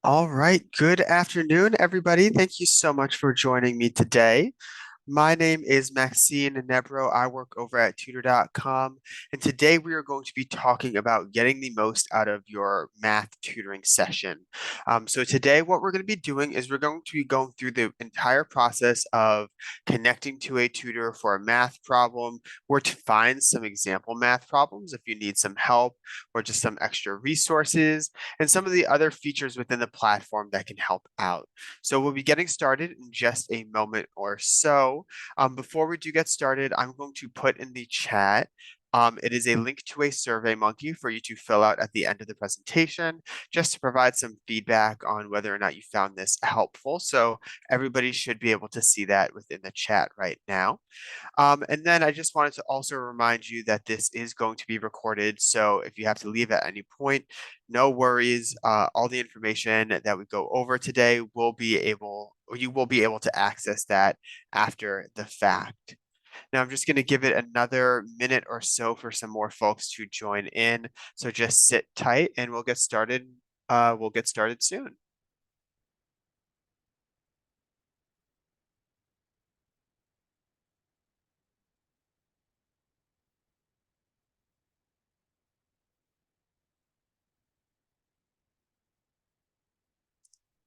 All right. Good afternoon, everybody. Thank you so much for joining me today. My name is Maxine Nebro. I work over at tutor.com, and today we are going to be talking about getting the most out of your math tutoring session. So today what we're going to be doing is we're going to be going through the entire process of connecting to a tutor for a math problem or to find some example math problems if you need some help or just some extra resources and some of the other features within the platform that can help out. So we'll be getting started in just a moment or so. Before we do get started, I'm going to put in the chat. It is a link to a Survey Monkey for you to fill out at the end of the presentation, just to provide some feedback on whether or not you found this helpful. So everybody should be able to see that within the chat right now. And then I just wanted to also remind you that this is going to be recorded. So if you have to leave at any point, no worries. All the information that we go over today will be able, or you will be able to access that after the fact. Now I'm just going to give it another minute or so for some more folks to join in. So just sit tight and we'll get started. We'll get started soon.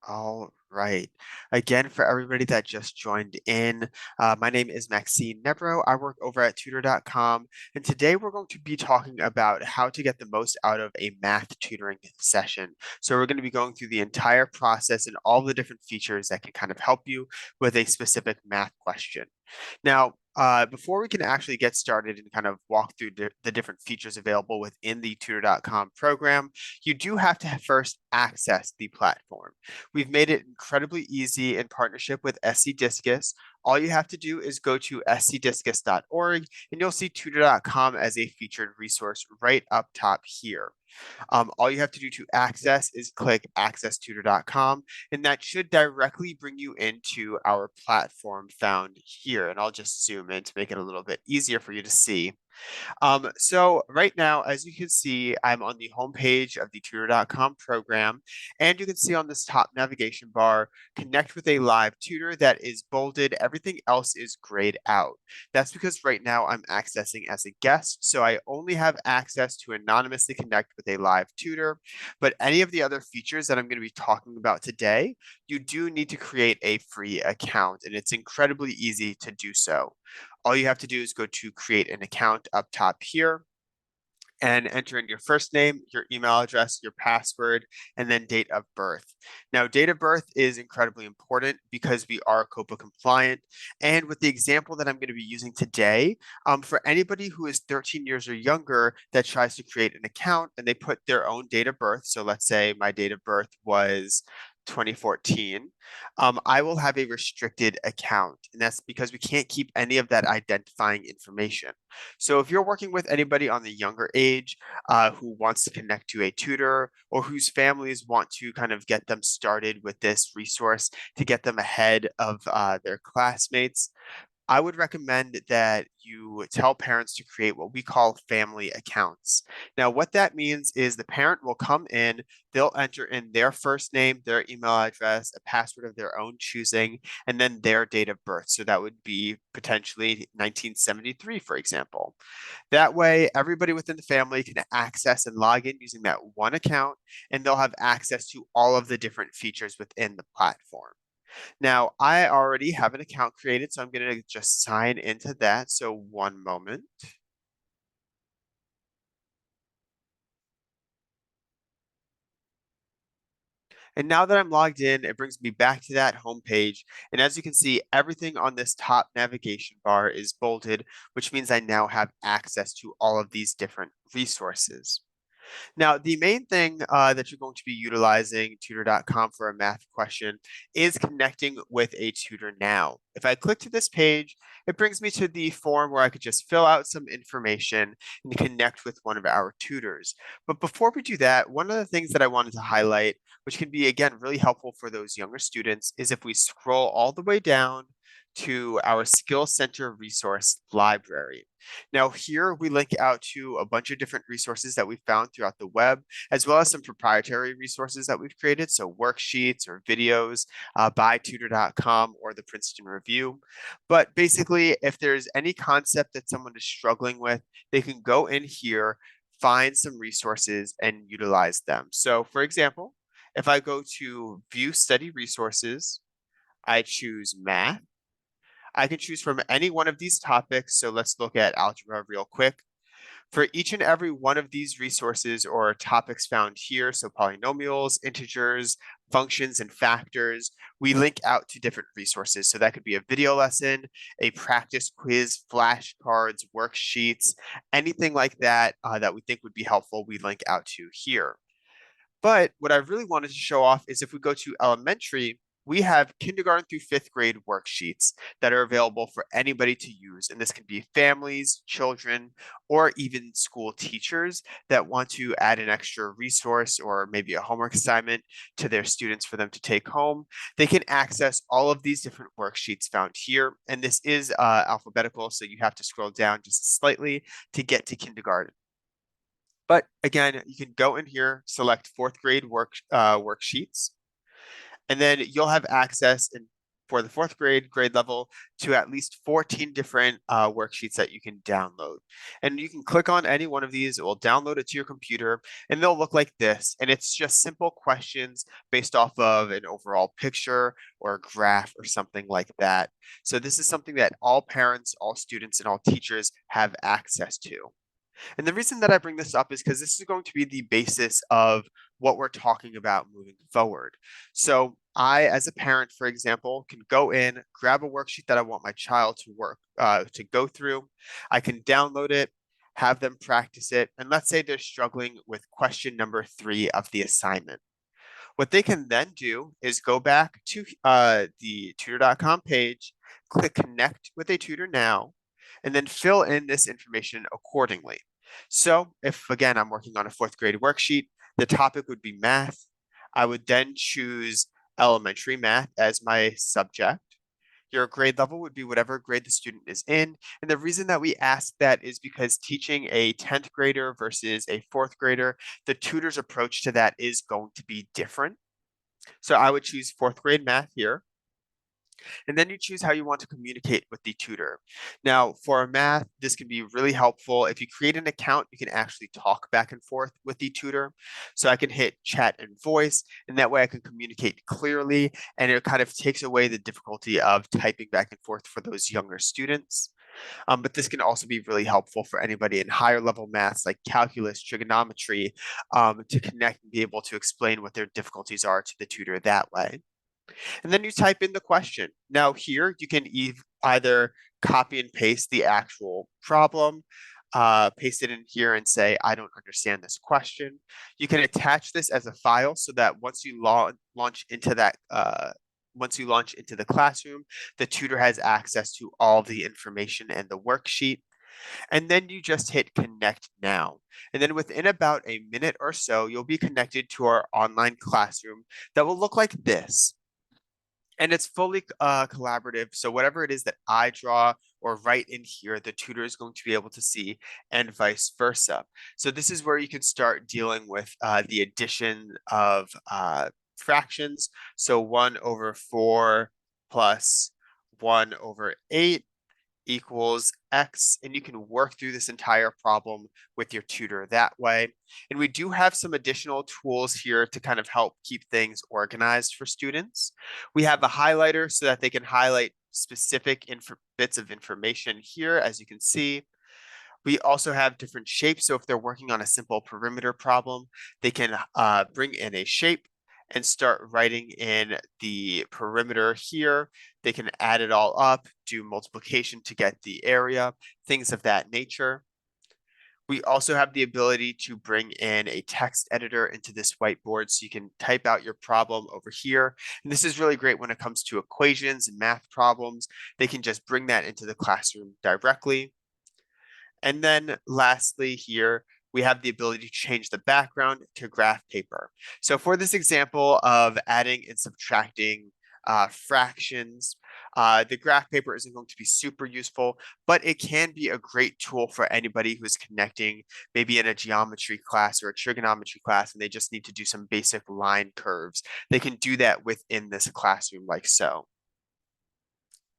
All right. Again, for everybody that just joined in, my name is Maxine Nebro. I work over at tutor.com, and today we're going to be talking about how to get the most out of a math tutoring session. So we're going to be going through the entire process and all the different features that can kind of help you with a specific math question. Now, before we can actually get started and kind of walk through the different features available within the tutor.com program, you do have to first access the platform. We've made it incredibly easy in partnership with SC Discus. All you have to do is go to scdiscus.org and you'll see tutor.com as a featured resource right up top here. All you have to do to access is click accesstutor.com, and that should directly bring you into our platform found here. And I'll just zoom in to make it a little bit easier for you to see. So right now, as you can see, I'm on the homepage of the tutor.com program, and you can see on this top navigation bar, connect with a live tutor that is bolded. Everything else is grayed out. That's because right now I'm accessing as a guest, so I only have access to anonymously connect with a live tutor. But any of the other features that I'm going to be talking about today, you do need to create a free account, and it's incredibly easy to do so. All you have to do is go to create an account up top here and enter in your first name, your email address, your password, and then date of birth. Now, date of birth is incredibly important because we are COPA compliant. And with the example that I'm going to be using today, for anybody who is 13 years or younger that tries to create an account and they put their own date of birth, so let's say my date of birth was 2014, I will have a restricted account. And that's because we can't keep any of that identifying information. So if you're working with anybody on the younger age who wants to connect to a tutor or whose families want to kind of get them started with this resource to get them ahead of their classmates, I would recommend that you tell parents to create what we call family accounts. Now, what that means is the parent will come in, they'll enter in their first name, their email address, a password of their own choosing, and then their date of birth. So that would be potentially 1973, for example. That way, everybody within the family can access and log in using that one account, and they'll have access to all of the different features within the platform. Now, I already have an account created, so I'm going to just sign into that. So one moment. And now that I'm logged in, it brings me back to that home page. And as you can see, everything on this top navigation bar is bolded, which means I now have access to all of these different resources. Now, the main thing that you're going to be utilizing tutor.com for a math question is connecting with a tutor now. If I click to this page, it brings me to the form where I could just fill out some information and connect with one of our tutors. But before we do that, one of the things that I wanted to highlight, which can be, again, really helpful for those younger students, is if we scroll all the way down to our Skill Center resource library. Now here we link out to a bunch of different resources that we found throughout the web, as well as some proprietary resources that we've created, so worksheets or videos by tutor.com or the Princeton Review. But basically, if there's any concept that someone is struggling with, they can go in here, find some resources and utilize them. So for example, if I go to View Study Resources, I choose Math. I can choose from any one of these topics. So let's look at algebra real quick. For each and every one of these resources or topics found here, so polynomials, integers, functions, and factors, we link out to different resources. So that could be a video lesson, a practice quiz, flashcards, worksheets, anything like that that we think would be helpful, we link out to here. But what I really wanted to show off is if we go to elementary, we have kindergarten through fifth grade worksheets that are available for anybody to use. And this can be families, children, or even school teachers that want to add an extra resource or maybe a homework assignment to their students for them to take home. They can access all of these different worksheets found here. And this is alphabetical, so you have to scroll down just slightly to get to kindergarten. But again, you can go in here, select fourth grade worksheets, and then you'll have access for the fourth grade level to at least 14 different worksheets that you can download. And you can click on any one of these, it will download it to your computer, and they'll look like this. And it's just simple questions based off of an overall picture or a graph or something like that. So this is something that all parents, all students, and all teachers have access to. And the reason that I bring this up is because this is going to be the basis of what we're talking about moving forward. So I, as a parent, for example, can go in, grab a worksheet that I want my child to go through. I can download it, have them practice it, and let's say they're struggling with question number 3 of the assignment. What they can then do is go back to the tutor.com page, click connect with a tutor now, and then fill in this information accordingly. So if, again, I'm working on a fourth grade worksheet, the topic would be math. I would then choose elementary math as my subject. Your grade level would be whatever grade the student is in. And the reason that we ask that is because teaching a 10th grader versus a fourth grader, the tutor's approach to that is going to be different. So I would choose fourth grade math here. And then you choose how you want to communicate with the tutor. Now, for math, this can be really helpful. If you create an account, you can actually talk back and forth with the tutor. So I can hit chat and voice, and that way I can communicate clearly, and it kind of takes away the difficulty of typing back and forth for those younger students. But this can also be really helpful for anybody in higher level maths like calculus, trigonometry, to connect and be able to explain what their difficulties are to the tutor that way. And then you type in the question. Now here you can either copy and paste the actual problem, paste it in here and say, I don't understand this question. You can attach this as a file so that once you launch into the classroom, the tutor has access to all the information and the worksheet. And then you just hit connect now. And then within about a minute or so, you'll be connected to our online classroom that will look like this. And it's fully collaborative. So whatever it is that I draw or write in here, the tutor is going to be able to see, and vice versa. So this is where you can start dealing with the addition of fractions. So 1/4 plus 1/8 equals X, and you can work through this entire problem with your tutor that way. And we do have some additional tools here to kind of help keep things organized for students. We have a highlighter so that they can highlight specific bits of information here, as you can see. We also have different shapes. So if they're working on a simple perimeter problem, they can bring in a shape and start writing in the perimeter here. They can add it all up, do multiplication to get the area, things of that nature. We also have the ability to bring in a text editor into this whiteboard so you can type out your problem over here. And this is really great when it comes to equations and math problems. They can just bring that into the classroom directly. And then lastly here, we have the ability to change the background to graph paper. So for this example of adding and subtracting fractions. The graph paper isn't going to be super useful, but it can be a great tool for anybody who's connecting maybe in a geometry class or a trigonometry class, and they just need to do some basic line curves. They can do that within this classroom like so.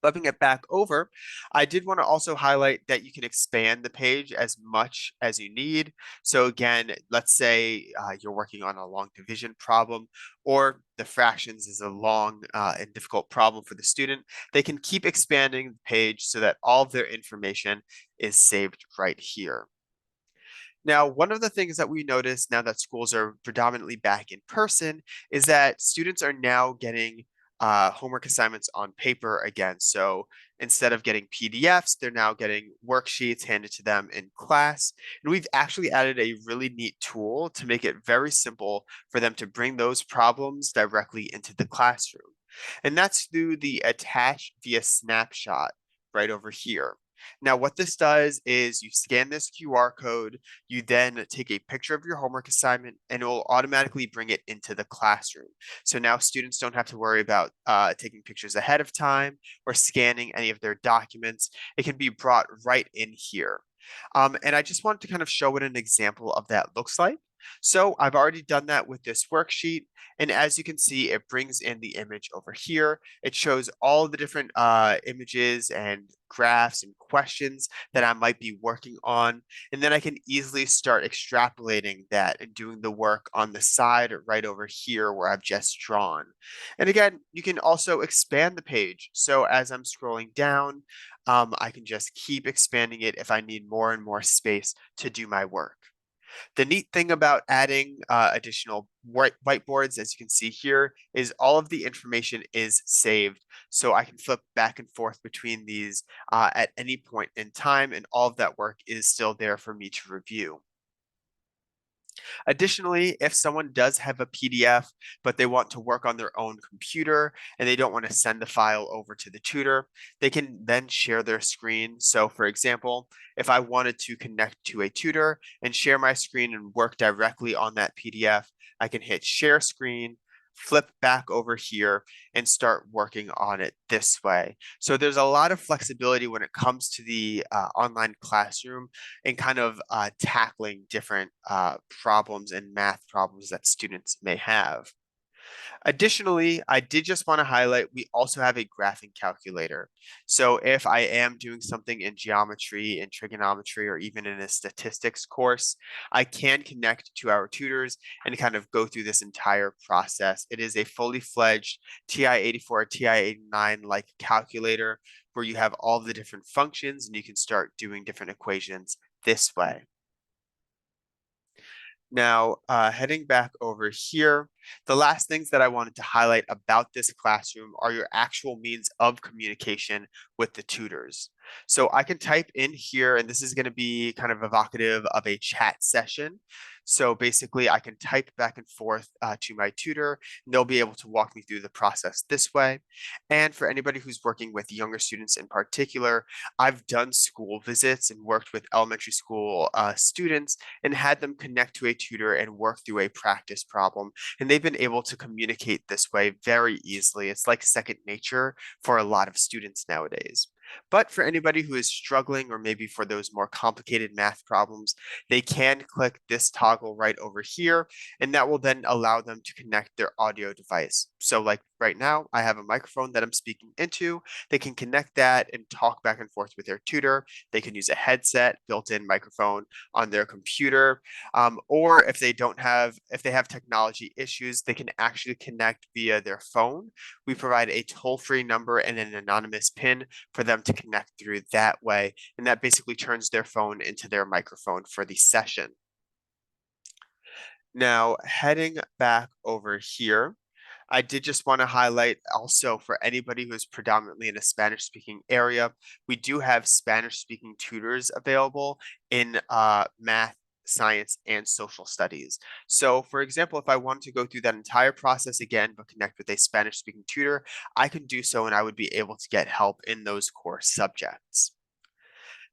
Flipping it back over, I did want to also highlight that you can expand the page as much as you need. So again, let's say you're working on a long division problem, or the fractions is a long and difficult problem for the student. They can keep expanding the page so that all of their information is saved right here. Now, one of the things that we notice now that schools are predominantly back in person is that students are now getting homework assignments on paper again. So instead of getting PDFs, they're now getting worksheets handed to them in class. And we've actually added a really neat tool to make it very simple for them to bring those problems directly into the classroom. And that's through the attach via snapshot right over here. Now, what this does is you scan this QR code, you then take a picture of your homework assignment, and it will automatically bring it into the classroom. So now students don't have to worry about taking pictures ahead of time or scanning any of their documents. It can be brought right in here. And I just wanted to kind of show what an example of that looks like. So I've already done that with this worksheet. And as you can see, it brings in the image over here. It shows all the different images and graphs and questions that I might be working on. And then I can easily start extrapolating that and doing the work on the side right over here where I've just drawn. And again, you can also expand the page. So as I'm scrolling down, I can just keep expanding it if I need more and more space to do my work. The neat thing about adding additional whiteboards, as you can see here, is all of the information is saved. So I can flip back and forth between these at any point in time, and all of that work is still there for me to review. Additionally, if someone does have a PDF, but they want to work on their own computer and they don't want to send the file over to the tutor, they can then share their screen. So for example, if I wanted to connect to a tutor and share my screen and work directly on that PDF, I can hit share screen, flip back over here and start working on it this way. So there's a lot of flexibility when it comes to the online classroom and kind of tackling different problems and math problems that students may have. Additionally, I did just want to highlight, we also have a graphing calculator. So if I am doing something in geometry, in trigonometry, or even in a statistics course, I can connect to our tutors and kind of go through this entire process. It is a fully fledged TI-84, TI-89 like calculator where you have all the different functions and you can start doing different equations this way. Now, heading back over here, the last things that I wanted to highlight about this classroom are your actual means of communication with the tutors. So I can type in here, and this is going to be kind of evocative of a chat session. So basically, I can type back and forth to my tutor, and they'll be able to walk me through the process this way. And for anybody who's working with younger students in particular, I've done school visits and worked with elementary school students and had them connect to a tutor and work through a practice problem. And they've been able to communicate this way very easily. It's like second nature for a lot of students nowadays. But for anybody who is struggling, or maybe for those more complicated math problems, they can click this toggle right over here, and that will then allow them to connect their audio device. So like right now, I have a microphone that I'm speaking into. They can connect that and talk back and forth with their tutor. They can use a headset, built-in microphone on their computer. Or if they have technology issues, they can actually connect via their phone. We provide a toll-free number and an anonymous PIN for them to connect through that way. And that basically turns their phone into their microphone for the session. Now, heading back over here, I did just want to highlight also for anybody who is predominantly in a Spanish speaking area, we do have Spanish speaking tutors available in math, science, and social studies. So for example, if I wanted to go through that entire process again, but connect with a Spanish speaking tutor, I can do so and I would be able to get help in those core subjects.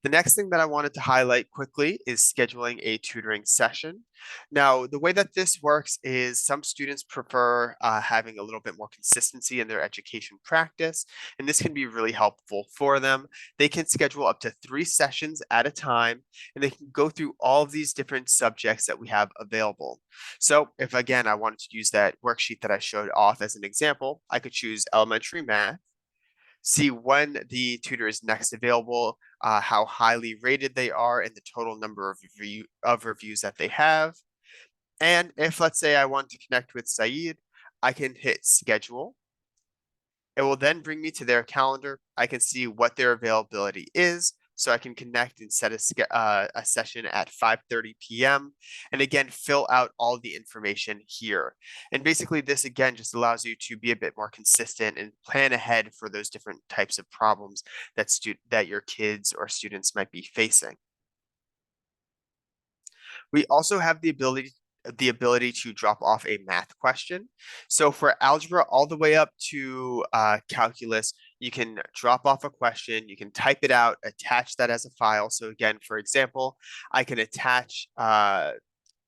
The next thing that I wanted to highlight quickly is scheduling a tutoring session. Now, the way that this works is some students prefer having a little bit more consistency in their education practice, and this can be really helpful for them. They can schedule up to 3 sessions at a time, and they can go through all of these different subjects that we have available. So if again, I wanted to use that worksheet that I showed off as an example, I could choose elementary math, see when the tutor is next available, how highly rated they are, and the total number of reviews that they have. And if, let's say, I want to connect with Saeed, I can hit schedule. It will then bring me to their calendar. I can see what their availability is, so I can connect and set a session at 5:30 p.m. and again fill out all the information here. And basically, this again just allows you to be a bit more consistent and plan ahead for those different types of problems that your kids or students might be facing. We also have the ability to drop off a math question. So for algebra all the way up to calculus, you can drop off a question, you can type it out, attach that as a file. So again, for example, I can attach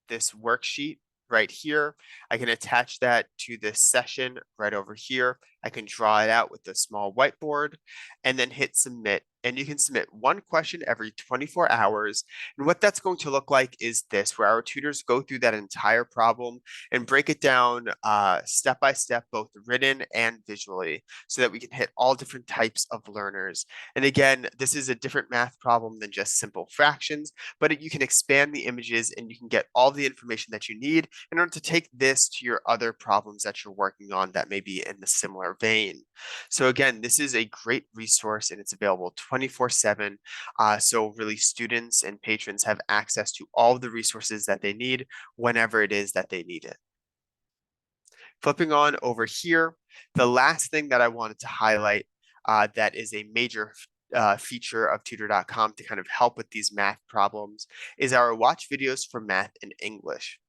this worksheet right here. I can attach that to this session right over here. I can draw it out with a small whiteboard and then hit submit. And you can submit one question every 24 hours. And what that's going to look like is this, where our tutors go through that entire problem and break it down step by step, both written and visually, so that we can hit all different types of learners. And again, this is a different math problem than just simple fractions, but you can expand the images and you can get all the information that you need in order to take this to your other problems that you're working on that may be in the similar vein. So again, this is a great resource and it's available 24/7. So really students and patrons have access to all of the resources that they need whenever it is that they need it. Flipping on over here, the last thing that I wanted to highlight that is a major feature of tutor.com to kind of help with these math problems is our watch videos for math and English.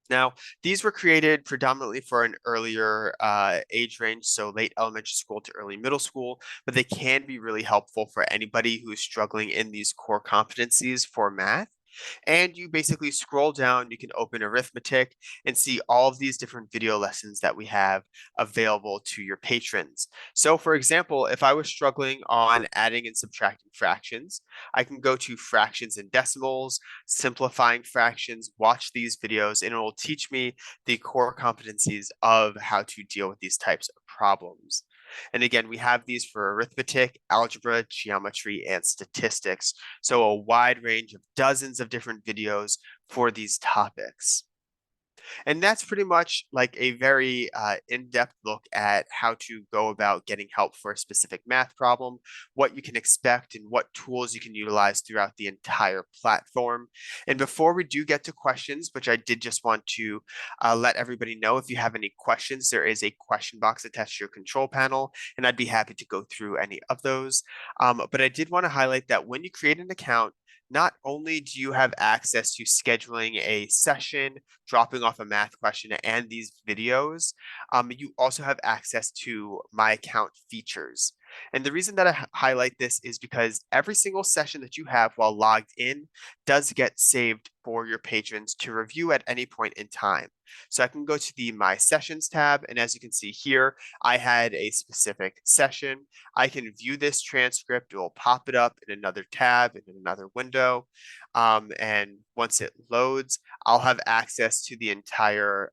Now, these were created predominantly for an earlier age range, so late elementary school to early middle school, but they can be really helpful for anybody who is struggling in these core competencies for math. And you basically scroll down, you can open arithmetic and see all of these different video lessons that we have available to your patrons. So for example, if I was struggling on adding and subtracting fractions, I can go to fractions and decimals, simplifying fractions, watch these videos, and it will teach me the core competencies of how to deal with these types of problems. And again, we have these for arithmetic, algebra, geometry, and statistics. So a wide range of dozens of different videos for these topics. And that's pretty much like a very in-depth look at how to go about getting help for a specific math problem, what you can expect, and what tools you can utilize throughout the entire platform. And before we do get to questions, which I did just want to let everybody know, if you have any questions, there is a question box attached to your control panel, and I'd be happy to go through any of those. But I did want to highlight that when you create an account, not only do you have access to scheduling a session, dropping off a math question, and these videos, you also have access to My Account features. And the reason that I highlight this is because every single session that you have while logged in does get saved for your patrons to review at any point in time. So I can go to the My Sessions tab, and as you can see here, I had a specific session. I can view this transcript, it will pop it up in another tab, in another window. And once it loads, I'll have access to the entire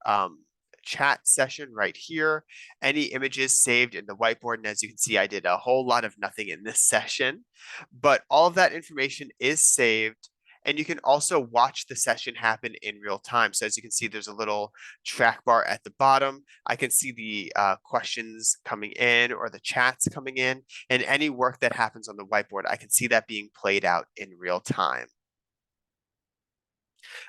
chat session right here. Any images saved in the whiteboard. And as you can see, I did a whole lot of nothing in this session, but all of that information is saved. And you can also watch the session happen in real time. So as you can see, there's a little track bar at the bottom. I can see the questions coming in or the chats coming in, and any work that happens on the whiteboard, I can see that being played out in real time.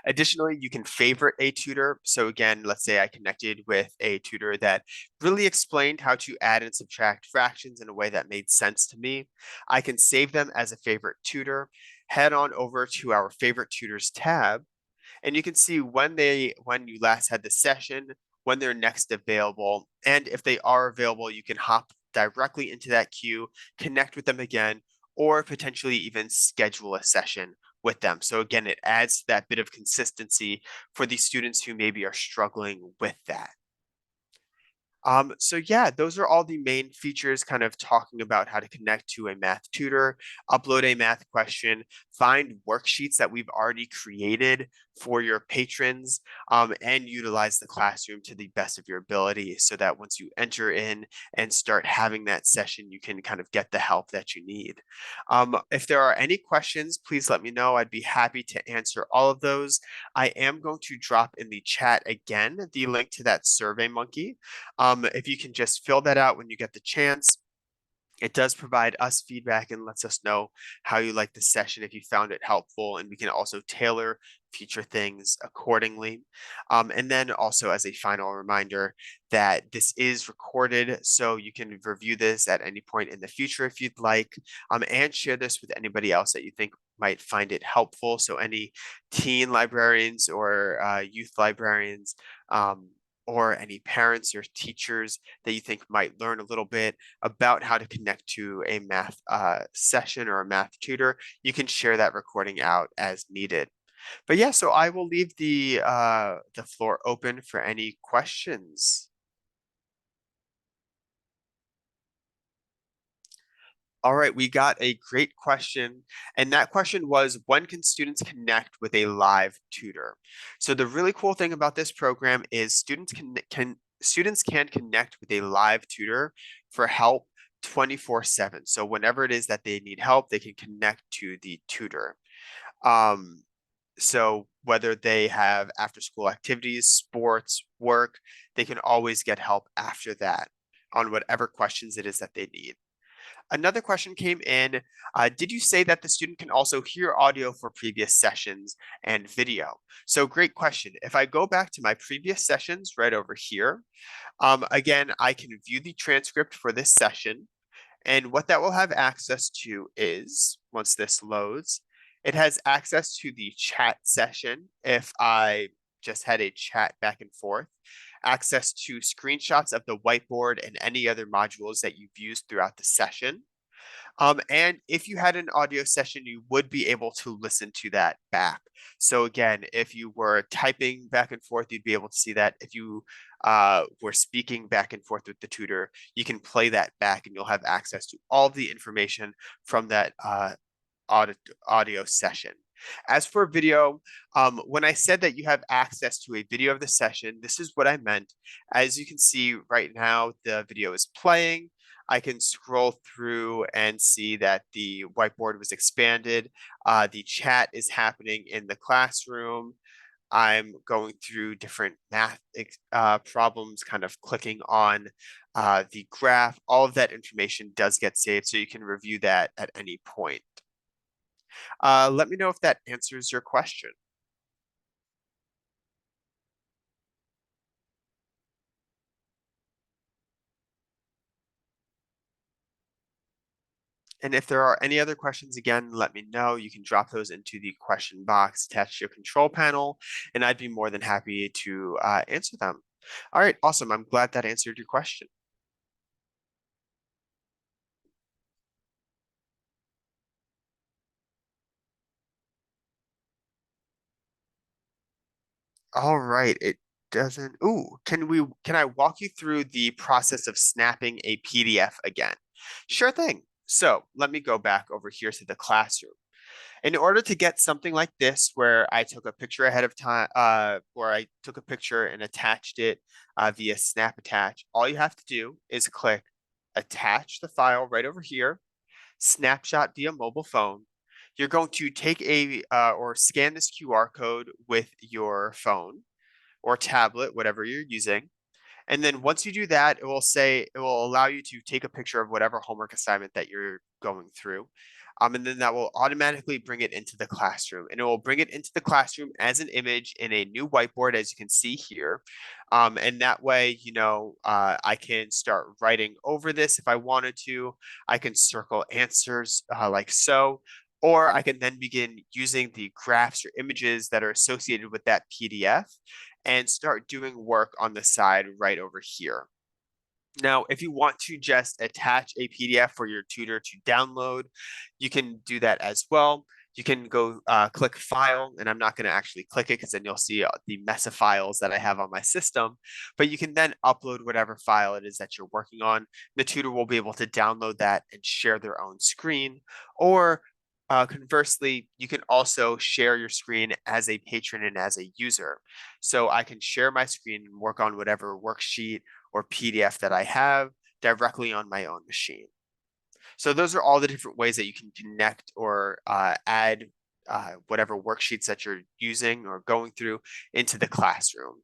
Additionally, you can favorite a tutor. So again, let's say I connected with a tutor that really explained how to add and subtract fractions in a way that made sense to me. I can save them as a favorite tutor, head on over to our favorite tutors tab, and you can see when you last had the session, when they're next available, and if they are available, you can hop directly into that queue, connect with them again, or potentially even schedule a session with them. So again, it adds that bit of consistency for the students who maybe are struggling with that. So yeah, those are all the main features kind of talking about how to connect to a math tutor, upload a math question, find worksheets that we've already created for your patrons, and utilize the classroom to the best of your ability so that once you enter in and start having that session, you can kind of get the help that you need. If there are any questions, please let me know. I'd be happy to answer all of those. I am going to drop in the chat again the link to that Survey Monkey. If you can just fill that out when you get the chance. It does provide us feedback and lets us know how you like the session if you found it helpful, and we can also tailor future things accordingly. And then also as a final reminder that this is recorded, so you can review this at any point in the future if you'd like, and share this with anybody else that you think might find it helpful. So any teen librarians or youth librarians, or any parents or teachers that you think might learn a little bit about how to connect to a math session or a math tutor, you can share that recording out as needed. But yeah, so I will leave the floor open for any questions. All right, we got a great question. And that question was, when can students connect with a live tutor? So the really cool thing about this program is students can connect with a live tutor for help 24/7. So whenever it is that they need help, they can connect to the tutor. Um, so whether they have after school activities, sports, work, they can always get help after that on whatever questions it is that they need. Another question came in. Did you say that the student can also hear audio for previous sessions and video? So great question. If I go back to my previous sessions right over here, again, I can view the transcript for this session. And what that will have access to is, once this loads, it has access to the chat session if I just had a chat back and forth, access to screenshots of the whiteboard and any other modules that you've used throughout the session. And if you had an audio session, you would be able to listen to that back. So again, if you were typing back and forth, you'd be able to see that. If you were speaking back and forth with the tutor, you can play that back and you'll have access to all the information from that audio session. As for video, when I said that you have access to a video of the session, this is what I meant. As you can see right now, the video is playing. I can scroll through and see that the whiteboard was expanded. The chat is happening in the classroom. I'm going through different math problems, kind of clicking on the graph. All of that information does get saved, so you can review that at any point. Let me know if that answers your question. And if there are any other questions, again, let me know. You can drop those into the question box attached to your control panel, and I'd be more than happy to answer them. All right, awesome. I'm glad that answered your question. All right, it doesn't. Ooh, can I walk you through the process of snapping a PDF again? Sure thing. So let me go back over here to the classroom. In order to get something like this, where I took a picture ahead of time, or I took a picture and attached it via Snap Attach, all you have to do is click Attach the file right over here, snapshot via mobile phone. You're going to take or scan this QR code with your phone or tablet, whatever you're using. And then once you do that, it will allow you to take a picture of whatever homework assignment that you're going through. And then that will automatically bring it into the classroom. And it will bring it into the classroom as an image in a new whiteboard, as you can see here. And that way, I can start writing over this if I wanted to. I can circle answers like so. Or I can then begin using the graphs or images that are associated with that PDF and start doing work on the side right over here. Now, if you want to just attach a PDF for your tutor to download, you can do that as well. You can go click File, and I'm not going to actually click it because then you'll see the mess of files that I have on my system. But you can then upload whatever file it is that you're working on. The tutor will be able to download that and share their own screen. Or conversely, you can also share your screen as a patron and as a user. So I can share my screen and work on whatever worksheet or PDF that I have directly on my own machine. So those are all the different ways that you can connect or add whatever worksheets that you're using or going through into the classroom.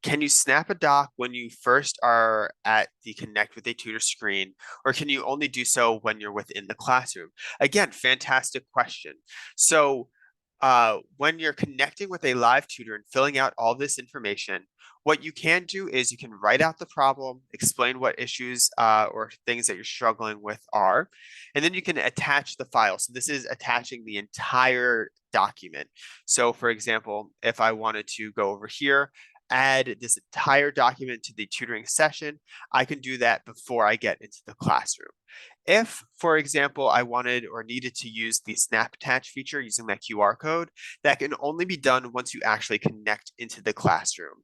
Can you snap a doc when you first are at the Connect with a Tutor screen, or can you only do so when you're within the classroom? Again, fantastic question. So when you're connecting with a live tutor and filling out all this information, what you can do is you can write out the problem, explain what issues or things that you're struggling with are, and then you can attach the file. So this is attaching the entire document. So for example, if I wanted to go over here, add this entire document to the tutoring session, I can do that before I get into the classroom. If, for example, I wanted or needed to use the snap attach feature using that QR code, that can only be done once you actually connect into the classroom.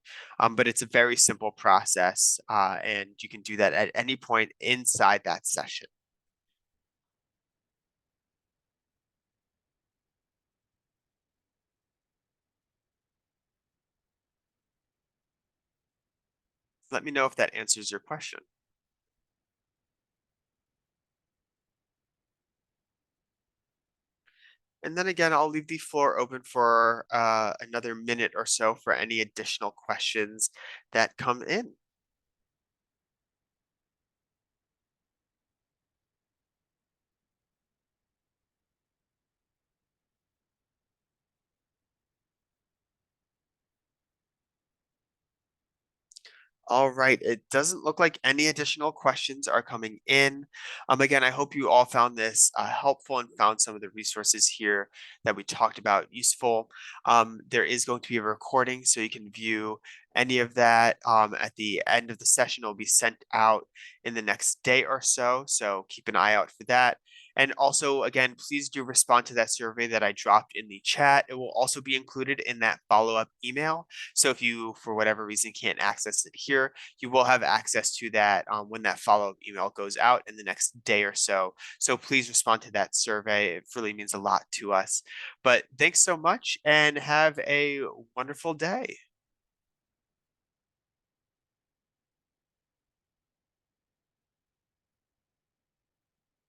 But it's a very simple process, and you can do that at any point inside that session. Let me know if that answers your question. And then again, I'll leave the floor open for another minute or so for any additional questions that come in. All right, it doesn't look like any additional questions are coming in. Again, I hope you all found this helpful and found some of the resources here that we talked about useful. There is going to be a recording so you can view any of that at the end of the session. It'll be sent out in the next day or so, so keep an eye out for that. And also, again, please do respond to that survey that I dropped in the chat. It will also be included in that follow-up email. So if you, for whatever reason, can't access it here, you will have access to that when that follow-up email goes out in the next day or so. So please respond to that survey. It really means a lot to us. But thanks so much and have a wonderful day.